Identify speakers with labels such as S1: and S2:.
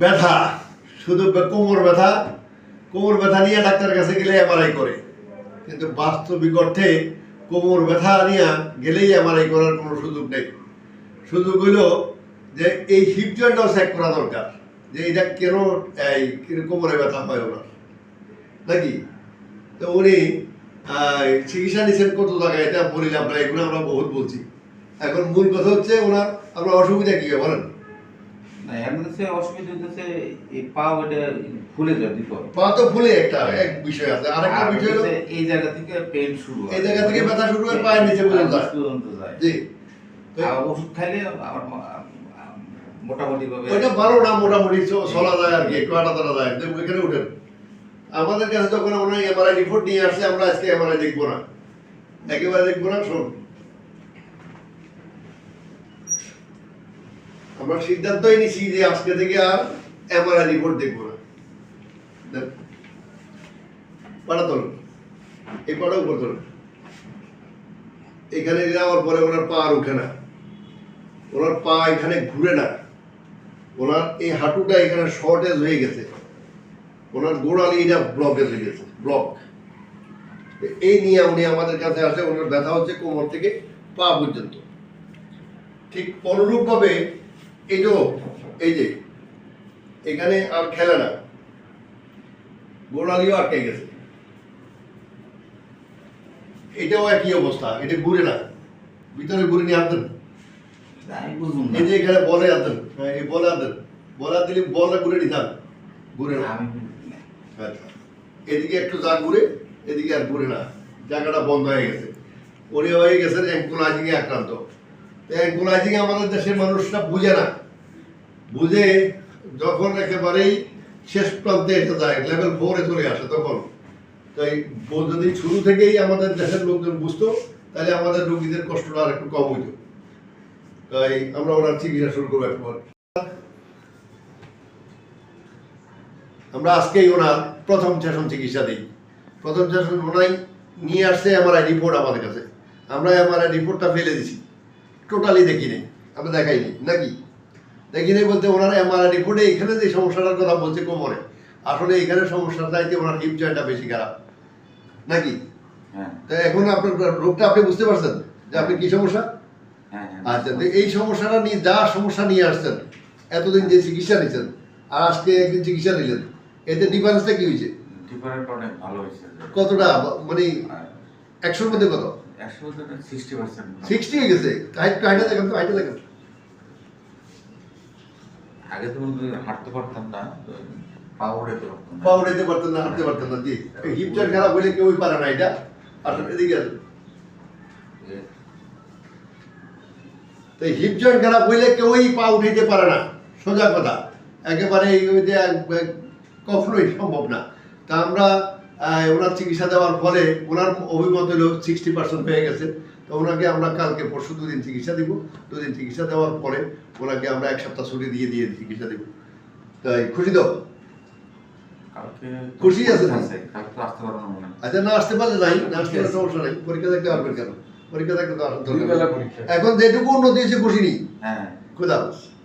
S1: ব্যথা, শুধু কোমর ব্যথা নিয়ে ডাক্তারের কাছে গেলে এমআরআই করে, কিন্তু বাস্তবিক অর্থে কোমর ব্যথা নিয়ে গেলেই এমআরআই করার কোনো সুযোগ নেই। সুযোগ হইল যে এই হিপ জয়েন্টটাও চেক করা দরকার, যে এটা কেন এই কোমরে ব্যথা হয় ওনার নাকি। তো উনি চিকিৎসা নিচ্ছেন কত জায়গায়, এটা বলিলাম না, এগুলো আমরা বহুত বলছি। এখন মূল কথা হচ্ছে ওনার আমরা অসুবিধা কি হয় বলেন।
S2: অসুবিধা হচ্ছে এই পা ওটা ফুলে যায় ভিতরে।
S1: পা তো ফুলে একটা এক বিষয় আছে, আরেকটা বিষয় হলো
S2: এই জায়গা থেকে পেইন শুরু হয়,
S1: এই জায়গা থেকে ব্যথা শুরু হয় পায়ের নিচে পর্যন্ত যায়। জি,
S2: ওষুধ খাইলে আমার মোটামুটি ভাবে
S1: ওইটা ভালো না, মোটামুটি চলা যায় আর কি, একটু হাঁটা ধরা যায়, এখানে উঠেন। আমাদের কাছে যখন আমরা এমআরআই রিপোর্ট নিয়ে আসছে, আমরা আজকে এমআরআই দেখবো না, একেবারে দেখবো না। শোন, আমরা সিদ্ধান্তই নিছি যে আজকে থেকে আর এমআরআই রিপোর্ট দেখবো না। পাড়া তোল, এই পাড়া উপর তোল। এখানে যাওয়ার পরে ওনার পা আর উঠে না, ওনার পা এখানে ঘুরে না, ওনার এই হাঁটুটা এখানে শর্টেজ হয়ে গেছে, ওনার গোড়ালি এটা ব্লকেজ হয়ে গেছে, ব্লক। এই নিয়ে উনি আমাদের কাছে আসে, ওনার ব্যথা হচ্ছে কোমর থেকে পা পর্যন্ত। ঠিক অনুরূপ ভাবে এই যে এখানে আর খেলে না, গোড়ালিও আটকে গেছে, এটাও একই অবস্থা, এটা ঘুরে না, ভিতরে ঘুরে নিয়ে আনতেন। এই যে এখানে বলে আনতেন, এই বলে আনতেন, বলা দিলে বলটা ঘুরে নিতাম, ঘুরে না। আচ্ছা, এদিকে একটু যা ঘুরে, এদিকে আর ঘুরে না, জায়গাটা বন্ধ হয়ে গেছে। উনি হয়ে গেছেন অ্যাঙ্কোলাইজিং এ আক্রান্ত। অ্যাঙ্কোলাইজিং আমাদের দেশের মানুষরা বুঝে না, বুঝে যখন একেবারেই শেষ প্রান্তে এসে যায়, লেভেল 4-এ চলে আসে, তখন তাই যদি শুরু থেকেই আমাদের দেশের লোকজন বুঝতো, তাহলে আমাদের রোগীদের কষ্টটা আর একটু কম হইত। তাই আমরা ওনার চিকিৎসা শুরু করবো একবার। আমরা আজকেই ওনার প্রথম সেশন চিকিৎসা দিই। প্রথম সেশন ওনাই নিয়ে আসছে এমআরআই রিপোর্ট আমাদের কাছে, আমরা এমআরআই রিপোর্টটা ফেলে দিছি, টোটালি দেখি নেই, আমরা দেখাইনি নাকি। দেখি নেই বলতে ওনার এমআরআই রিপোর্টে এখানে যে সমস্যাটার কথা বলছে কোমরে, আসলে এখানে সমস্যাটা চাইতে ওনার হিপ জয়েন্টটা বেশি খারাপ নাকি। তো এখন আপনার রোগটা আপনি বুঝতে পারছেন যে আপনি কি সমস্যা। আচ্ছা, তো এই সমস্যাটা নিয়ে যা সমস্যা নিয়ে আসছেন, এতদিন যে চিকিৎসা নিচ্ছেন আর আজকে একদিন চিকিৎসা নিলেন, এতে ডিফারেন্সটা কি হয়েছে?
S2: ডিফারেন্ট অনেক ভালো হয়েছে।
S1: কতটা, মানে 100-র মধ্যে কত?
S2: 60%
S1: 60 হয়ে গেছে। হাইটটা দেখেন তো, হাইটটা দেখেন।
S2: আগে তো হাঁটতে পারতাম না, পা উঠাতে
S1: পারতেন না, হাঁটতে পারতেন না। জি, হিপ জয়েন্ট খারাপ হলে কেউই পারে না এটা। আর এদিকে আসুন। তো হিপ জয়েন্ট খারাপ হইলে কেউই পা উঠাইতে পারে না, সোজা কথা, একেবারে ওই যে কখনোই সম্ভব না। তা আমরা ওনার চিকিৎসা দেওয়ার ফলে ওনার অভিমত হলো 60% হয়ে গেছে। তো ওনাকে আমরা কালকে পরশু 2 দিন চিকিৎসা দিব। 2 দিন চিকিৎসা দেওয়ার পরে ওনাকে আমরা 1 সপ্তাহ ছুটি দিয়ে চিকিৎসা দিব। তাই খুশি তো? খুশি আছে? আচ্ছা, না আসতে পারলে নাই, না আসতে পারলে সমস্যা নাই, পরীক্ষা দেখতে পারবেন কেন, পরীক্ষা দেখতে তো আসার দরকার। এখন যেটুকু উন্নতি হয়েছে খুশি নেই। খোদা হাফেজ।